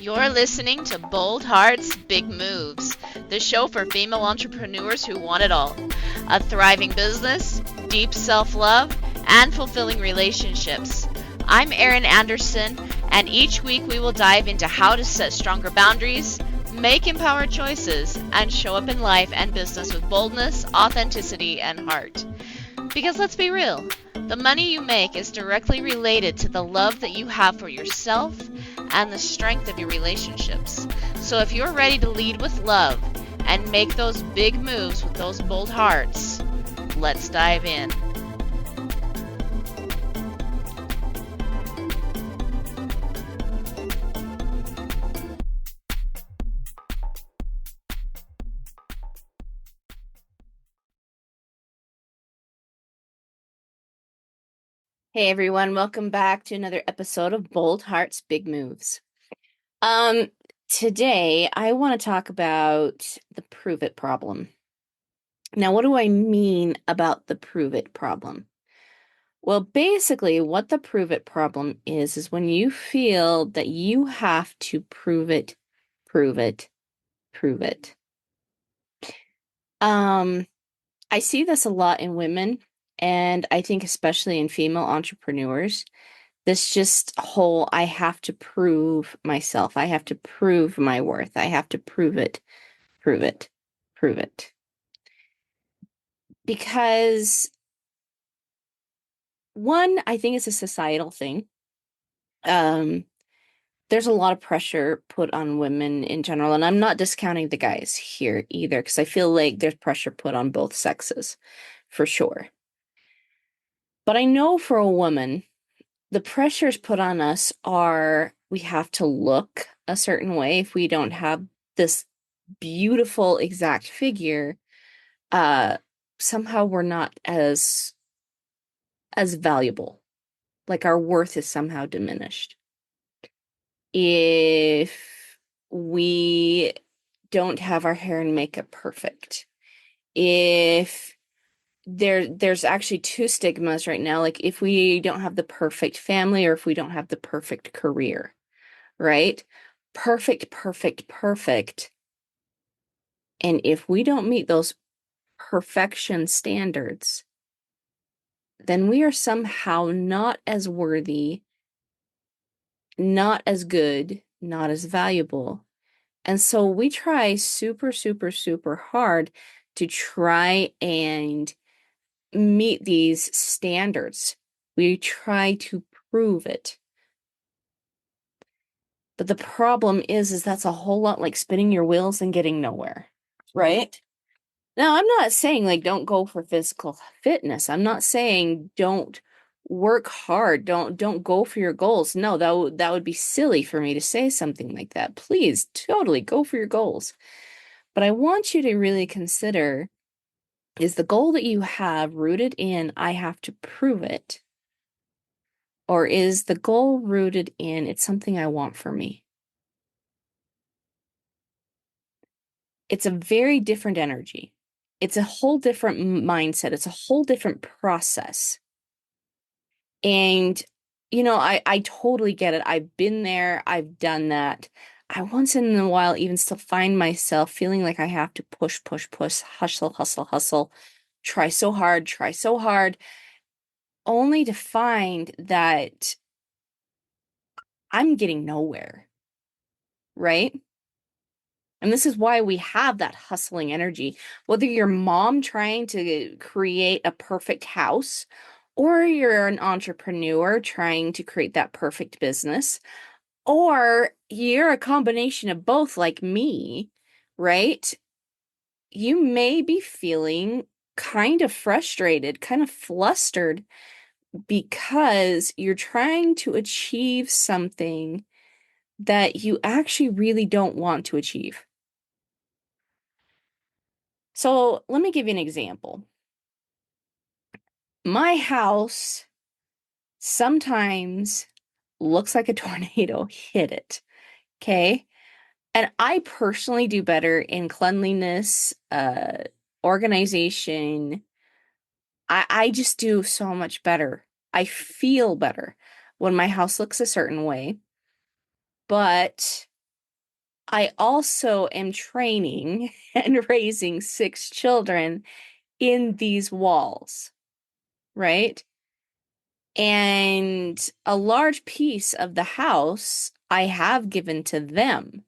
You're listening to Bold Hearts, Big Moves, the show for female entrepreneurs who want it all: a thriving business, deep self love, and fulfilling relationships. I'm Erin Anderson, and each week we will dive into how to set stronger boundaries, make empowered choices, and show up in life and business with boldness, authenticity, and heart. Because let's be real, the money you make is directly related to the love that you have for yourself and the strength of your relationships. So if you're ready to lead with love and make those big moves with those bold hearts, let's dive in. Hey everyone, welcome back to another episode of Bold Hearts, Big Moves. Today I want to talk about the prove it problem. Now, what do I mean about the prove it problem? Well, basically what the prove it problem is when you feel that you have to prove it, prove it, prove it. I see this a lot in women, and I think especially in female entrepreneurs. This just whole, I have to prove myself. I have to prove my worth. I have to prove it, prove it, prove it. Because one, I think it's a societal thing. There's a lot of pressure put on women in general, and I'm not discounting the guys here either, because I feel like there's pressure put on both sexes, for sure. But I know for a woman, the pressures put on us are we have to look a certain way. If we don't have this beautiful exact figure, somehow we're not as valuable. Like our worth is somehow diminished. If we don't have our hair and makeup perfect, if there's actually two stigmas right now, like if we don't have the perfect family or if we don't have the perfect career, right? Perfect, perfect, perfect. And if we don't meet those perfection standards, then we are somehow not as worthy, not as good, not as valuable. And so we try super, super, super hard to try and meet these standards. We try to prove it. But the problem is that's a whole lot like spinning your wheels and getting nowhere, right? Now, I'm not saying like don't go for physical fitness. I'm not saying don't work hard. Don't go for your goals. No, that would be silly for me to say something like that. Please, totally go for your goals. But I want you to really consider, is the goal that you have rooted in I have to prove it? Or is the goal rooted in it's something I want for me? It's a very different energy. It's a whole different mindset. It's a whole different process. And, I totally get it. I've been there. I've done that. I once in a while even still find myself feeling like I have to push, push, push, hustle, hustle, hustle, try so hard, only to find that I'm getting nowhere, right? And this is why we have that hustling energy. Whether you're mom trying to create a perfect house, or you're an entrepreneur trying to create that perfect business, or you're a combination of both, like me, right? You may be feeling kind of frustrated, kind of flustered because you're trying to achieve something that you actually really don't want to achieve. So let me give you an example. My house sometimes looks like a tornado hit it. Okay. And I personally do better in cleanliness, organization. I just do so much better. I feel better when my house looks a certain way. But I also am training and raising 6 children in these walls, right? And a large piece of the house I have given to them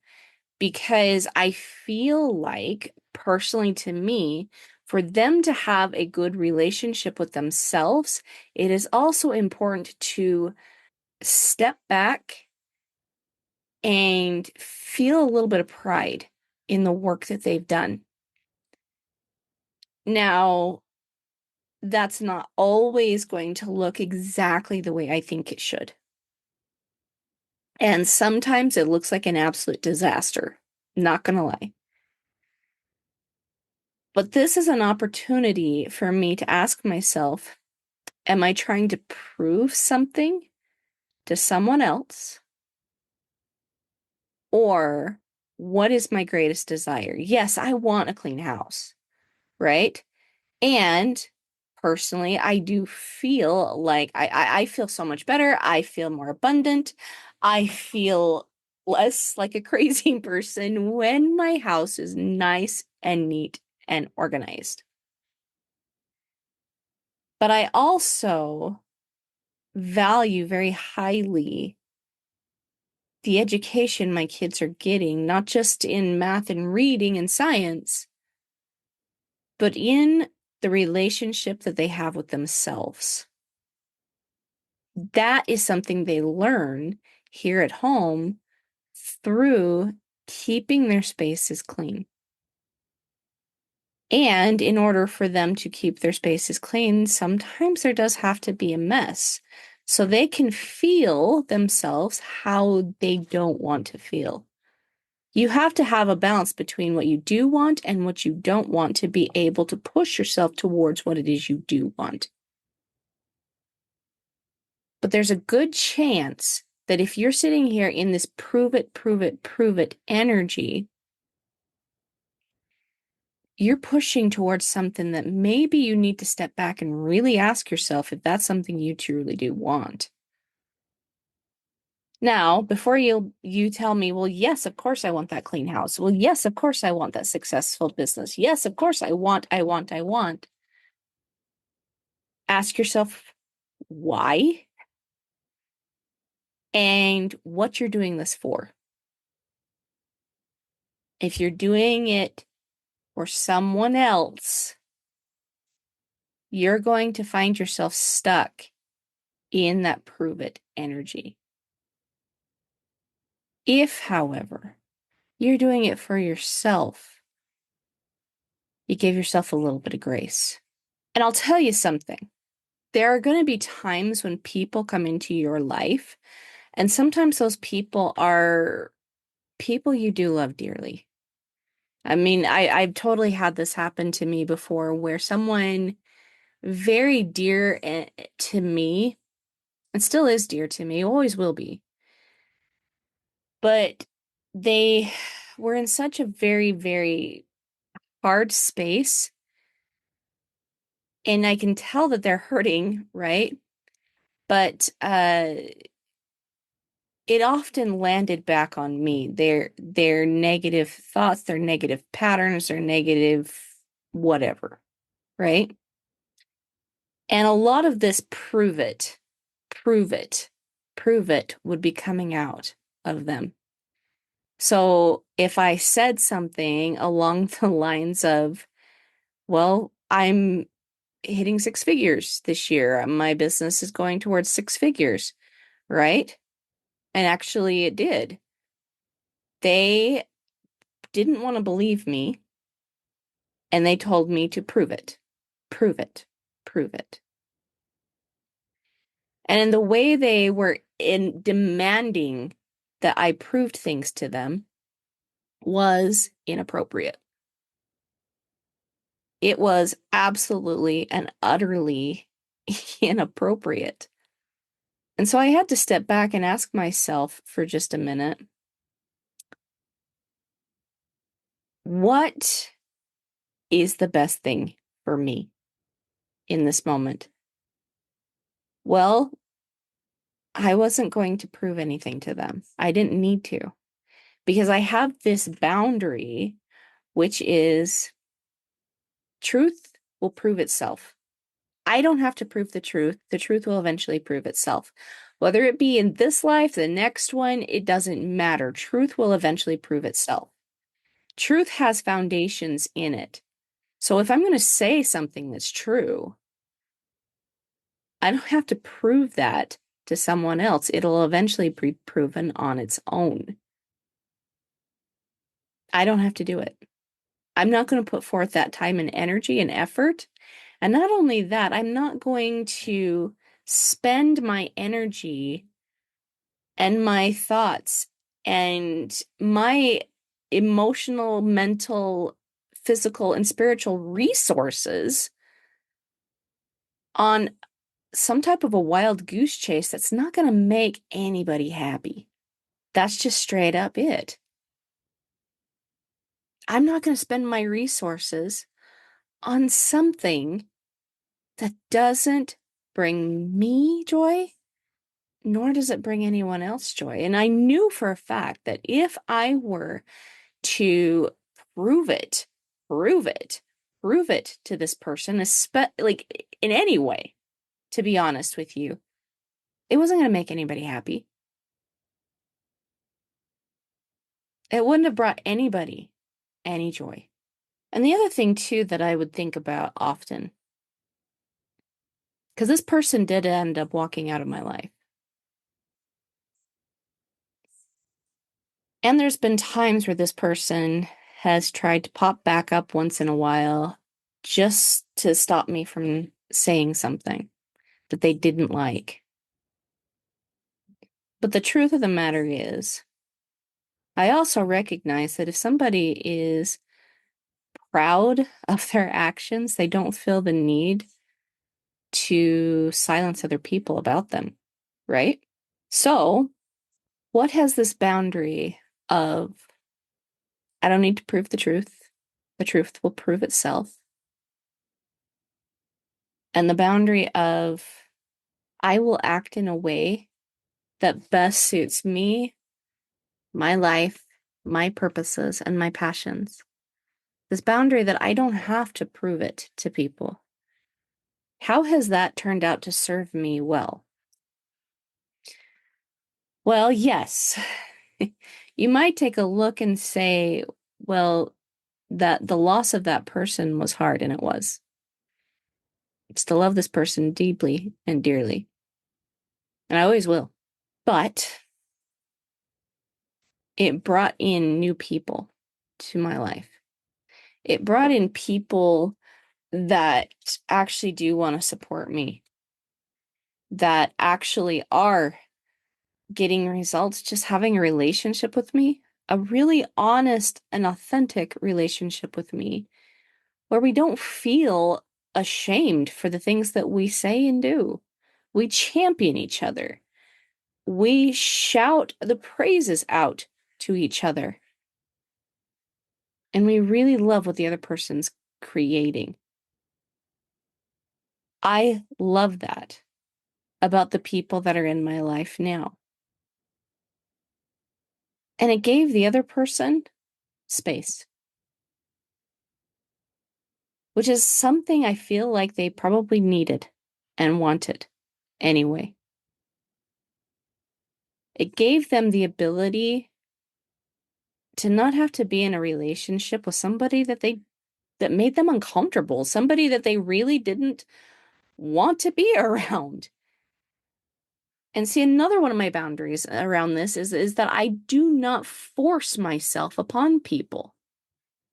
because I feel like, personally to me, for them to have a good relationship with themselves, it is also important to step back and feel a little bit of pride in the work that they've done. Now, that's not always going to look exactly the way I think it should. And sometimes it looks like an absolute disaster, not gonna lie. But this is an opportunity for me to ask myself, am I trying to prove something to someone else? Or what is my greatest desire? Yes, I want a clean house, right? And personally, I do feel like I feel so much better. I feel more abundant. I feel less like a crazy person when my house is nice and neat and organized. But I also value very highly the education my kids are getting, not just in math and reading and science, but in the relationship that they have with themselves. That is something they learn here at home through keeping their spaces clean. And in order for them to keep their spaces clean, sometimes there does have to be a mess so they can feel themselves how they don't want to feel. You have to have a balance between what you do want and what you don't want to be able to push yourself towards what it is you do want. But there's a good chance that if you're sitting here in this prove it, prove it, prove it energy, you're pushing towards something that maybe you need to step back and really ask yourself if that's something you truly do want. Now, before you tell me, well, yes, of course I want that clean house. Well, yes, of course I want that successful business. Yes, of course I want. Ask yourself why and what you're doing this for. If you're doing it for someone else, you're going to find yourself stuck in that prove it energy. If, however, you're doing it for yourself, you give yourself a little bit of grace. And I'll tell you something. There are going to be times when people come into your life, and sometimes those people are people you do love dearly. I mean, I've totally had this happen to me before where someone very dear to me, and still is dear to me, always will be, but they were in such a very, very hard space, and I can tell that they're hurting, right? But it often landed back on me. Their negative thoughts, their negative patterns, their negative whatever, right? And a lot of this prove it, prove it would be coming out of them. So if I said something along the lines of, well, I'm hitting 6 figures this year, my business is going towards 6 figures, right? And actually it did. They didn't want to believe me, and they told me to prove it, prove it, prove it. And in the way they were in demanding that I proved things to them was inappropriate. It was absolutely and utterly inappropriate. And so I had to step back and ask myself for just a minute, what is the best thing for me in this moment? Well, I wasn't going to prove anything to them. I didn't need to. because I have this boundary, which is truth will prove itself. I don't have to prove the truth. The truth will eventually prove itself. Whether it be in this life, the next one, it doesn't matter. Truth will eventually prove itself. Truth has foundations in it. So if I'm going to say something that's true, I don't have to prove that to someone else. It'll eventually be proven on its own. I don't have to do it. I'm not going to put forth that time and energy and effort. And not only that, I'm not going to spend my energy and my thoughts and my emotional, mental, physical, and spiritual resources on some type of a wild goose chase that's not going to make anybody happy. That's just straight up it. I'm not going to spend my resources on something that doesn't bring me joy, nor does it bring anyone else joy. And I knew for a fact that if I were to prove it, prove it, prove it to this person, like in any way, to be honest with you, it wasn't going to make anybody happy. It wouldn't have brought anybody any joy. And the other thing, too, that I would think about often, because this person did end up walking out of my life. And there's been times where this person has tried to pop back up once in a while just to stop me from saying something that they didn't like. But the truth of the matter is, I also recognize that if somebody is proud of their actions, they don't feel the need to silence other people about them, right? So, what has this boundary of I don't need to prove the truth will prove itself, and the boundary of I will act in a way that best suits me, my life, my purposes, and my passions. This boundary that I don't have to prove it to people. How has that turned out to serve me well? Well, yes. You might take a look and say, well, that the loss of that person was hard, and it was. I still love this person deeply and dearly, and I always will. But it brought in new people to my life. It brought in people that actually do want to support me, that actually are getting results, just having a relationship with me, a really honest and authentic relationship with me, where we don't feel ashamed for the things that we say and do. We champion each other. We shout the praises out to each other. And we really love what the other person's creating. I love that about the people that are in my life now. And it gave the other person space, which is something I feel like they probably needed and wanted anyway. It gave them the ability to not have to be in a relationship with somebody that made them uncomfortable, somebody that they really didn't want to be around. And see, another one of my boundaries around this is that I do not force myself upon people.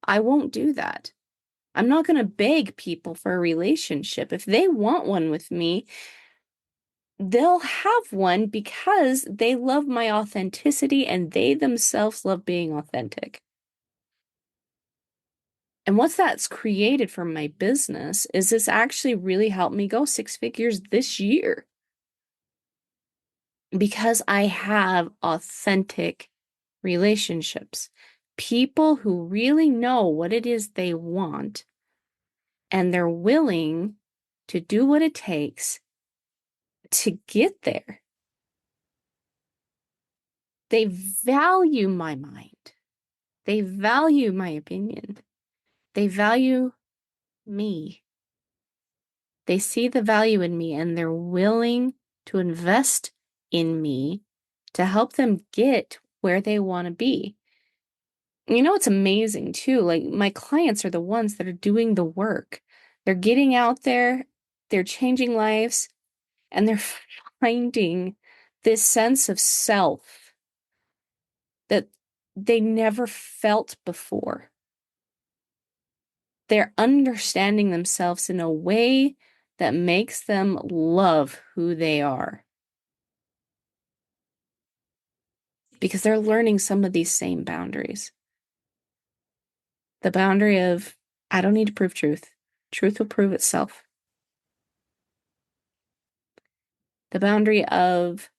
I won't do that. I'm not going to beg people for a relationship. If they want one with me, they'll have one because they love my authenticity and they themselves love being authentic. And what that's created for my business is this actually really helped me go 6 figures this year because I have authentic relationships. People who really know what it is they want and they're willing to do what it takes to get there. They value my mind. They value my opinion. They value me. They see the value in me and they're willing to invest in me to help them get where they want to be. You know, it's amazing too. Like, my clients are the ones that are doing the work. They're getting out there, they're changing lives, and they're finding this sense of self that they never felt before. They're understanding themselves in a way that makes them love who they are because they're learning some of these same boundaries. The boundary of, I don't need to prove truth. Truth will prove itself. The boundary of,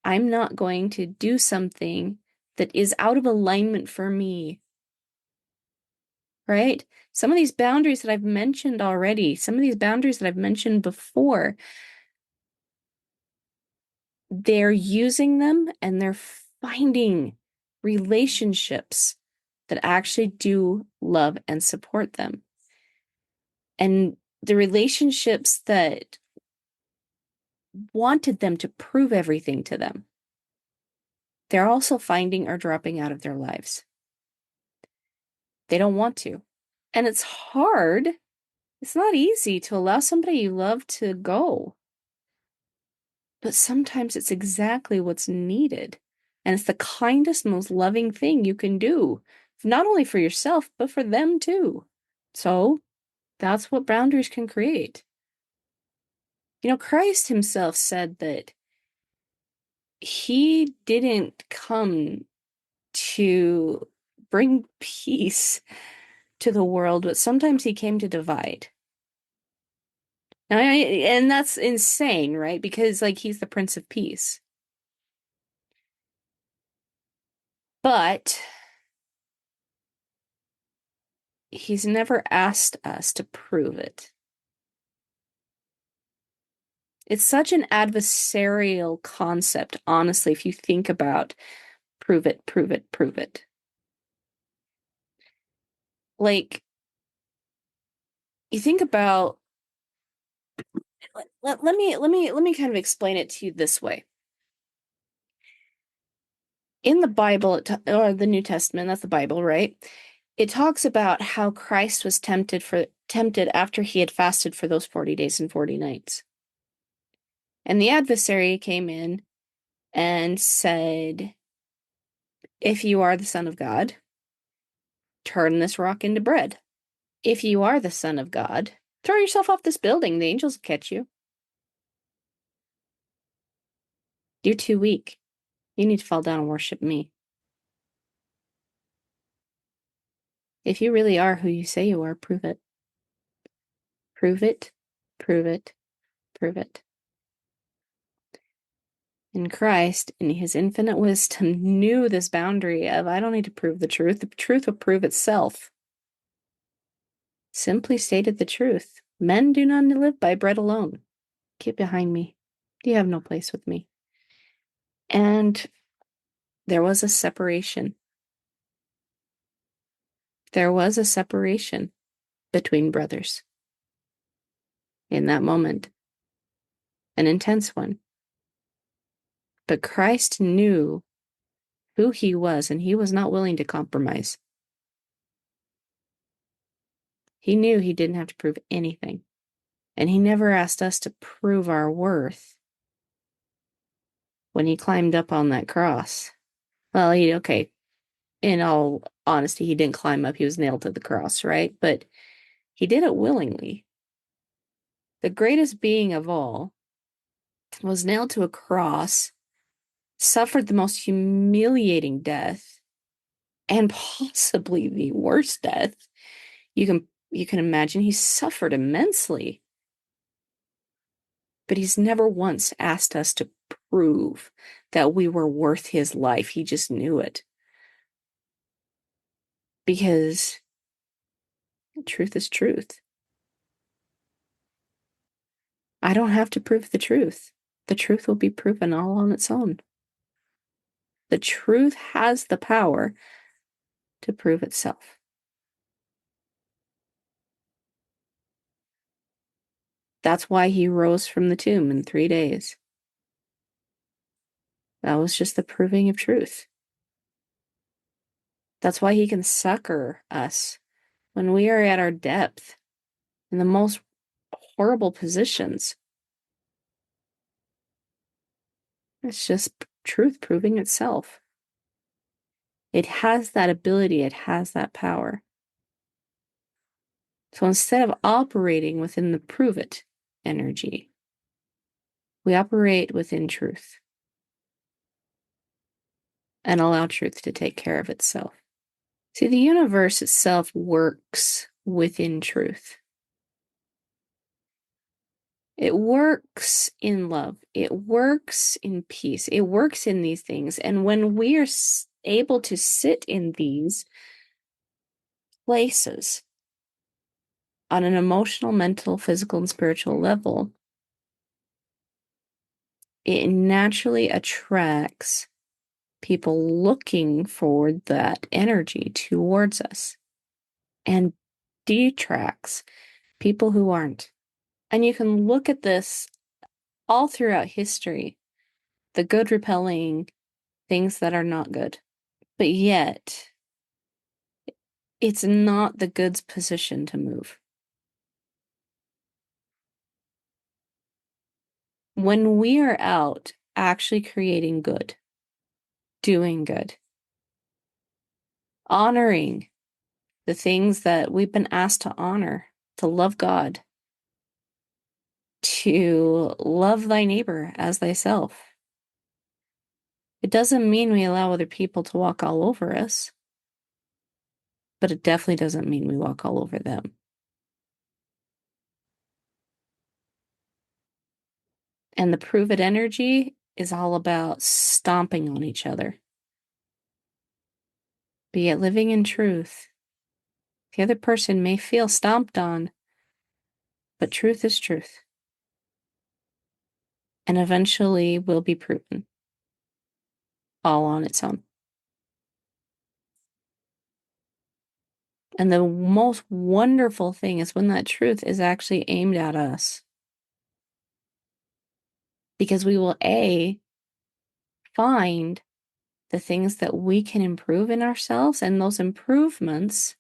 I'm not going to do something that is out of alignment for me. Right? Some of these boundaries that I've mentioned already, some of these boundaries that I've mentioned before, they're using them and they're finding relationships that actually do love and support them. And the relationships that wanted them to prove everything to them, they're also finding are dropping out of their lives. They don't want to. And it's hard. It's not easy to allow somebody you love to go. But sometimes it's exactly what's needed. And it's the kindest, most loving thing you can do, not only for yourself, but for them too. So that's what boundaries can create. You know, Christ himself said that he didn't come to bring peace to the world, but sometimes he came to divide. Now, and that's insane, right? Because, like, he's the Prince of Peace. But he's never asked us to prove it. It's such an adversarial concept, honestly, if you think about prove it, prove it, prove it. Like, you think about, let me kind of explain it to you this way. In the Bible, or the New Testament, that's the Bible, right? It talks about how Christ was tempted after he had fasted for those 40 days and 40 nights. And the adversary came in and said, if you are the Son of God, turn this rock into bread. If you are the Son of God, throw yourself off this building. The angels will catch you. You're too weak. You need to fall down and worship me. If you really are who you say you are, prove it. Prove it, prove it, prove it. And Christ, in his infinite wisdom, knew this boundary of, I don't need to prove the truth. The truth will prove itself. Simply stated the truth. Men do not live by bread alone. Get behind me. You have no place with me. And there was a separation. There was a separation between brothers in that moment, an intense one. But Christ knew who he was, and he was not willing to compromise. He knew he didn't have to prove anything, and he never asked us to prove our worth when he climbed up on that cross. Well, okay, in all honesty, he didn't climb up, he was nailed to the cross, right? But he did it willingly. The greatest being of all was nailed to a cross, suffered the most humiliating death, and possibly the worst death you can imagine. He suffered immensely. But he's never once asked us to prove that we were worth his life. He just knew it. Because truth is truth. I don't have to prove the truth. The truth will be proven all on its own. The truth has the power to prove itself. That's why he rose from the tomb in 3 days. That was just the proving of truth. That's why he can succor us when we are at our depth in the most horrible positions. It's just truth proving itself. It has that ability, it has that power. So instead of operating within the prove it energy, we operate within truth and allow truth to take care of itself. See, the universe itself works within truth. It works in love. It works in peace. It works in these things. And when we are able to sit in these places on an emotional, mental, physical, and spiritual level, it naturally attracts people looking for that energy towards us and detracts people who aren't. And you can look at this all throughout history, the good repelling things that are not good. But yet, it's not the good's position to move. When we are out actually creating good, doing good, honoring the things that we've been asked to honor, to love God, to love thy neighbor as thyself. It doesn't mean we allow other people to walk all over us, but it definitely doesn't mean we walk all over them. And the prove it energy is all about stomping on each other. Be it living in truth. The other person may feel stomped on, but truth is truth. And eventually will be proven all on its own. And the most wonderful thing is when that truth is actually aimed at us. Because we will find the things that we can improve in ourselves, and those improvements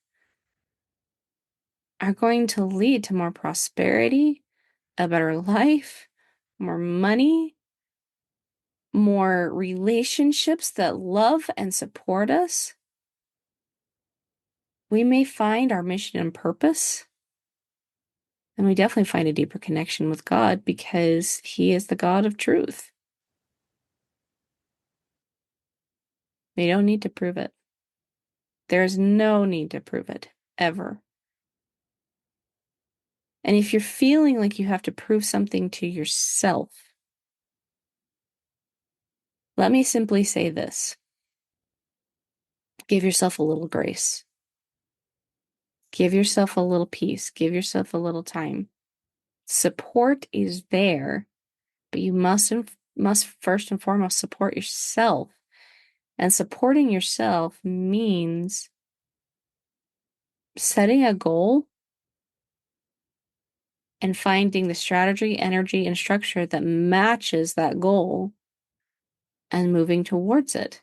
are going to lead to more prosperity, a better life, more money, more relationships that love and support us. We may find our mission and purpose, and we definitely find a deeper connection with God because He is the God of truth. We don't need to prove it. There's no need to prove it, ever. And if you're feeling like you have to prove something to yourself, let me simply say this. Give yourself a little grace. Give yourself a little peace. Give yourself a little time. Support is there, but you must first and foremost support yourself. And supporting yourself means setting a goal and finding the strategy, energy, and structure that matches that goal and moving towards it.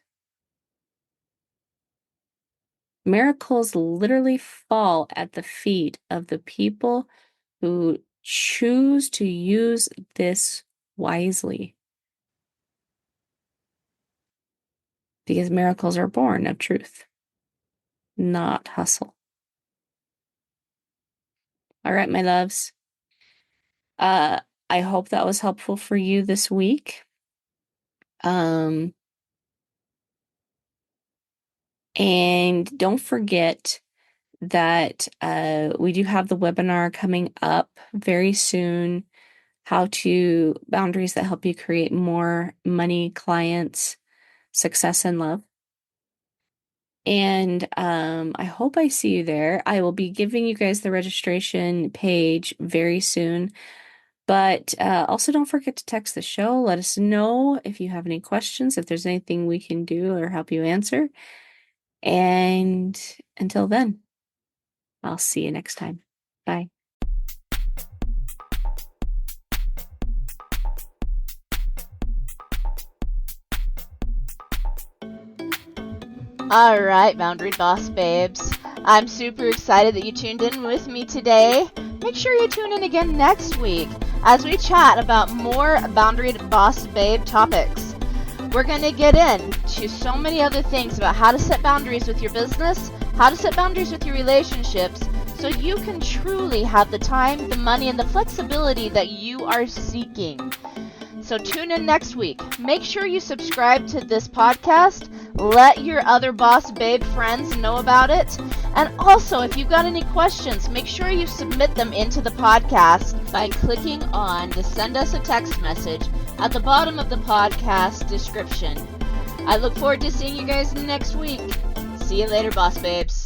Miracles literally fall at the feet of the people who choose to use this wisely. Because miracles are born of truth, not hustle. All right, my loves. I hope that was helpful for you this week. And don't forget that we do have the webinar coming up very soon. How to boundaries that help you create more money, clients, success, and love. And I hope I see you there. I will be giving you guys the registration page very soon. But also don't forget to text the show. Let us know if you have any questions, if there's anything we can do or help you answer. And until then, I'll see you next time. Bye. All right, Boundary Boss Babes. I'm super excited that you tuned in with me today. Make sure you tune in again next week as we chat about more Boundary Boss Babe topics. We're going to get into so many other things about how to set boundaries with your business, how to set boundaries with your relationships, so you can truly have the time, the money, and the flexibility that you are seeking. So tune in next week. Make sure you subscribe to this podcast. Let your other Boss Babe friends know about it. And also, if you've got any questions, make sure you submit them into the podcast by clicking on the send us a text message at the bottom of the podcast description. I look forward to seeing you guys next week. See you later, Boss Babes.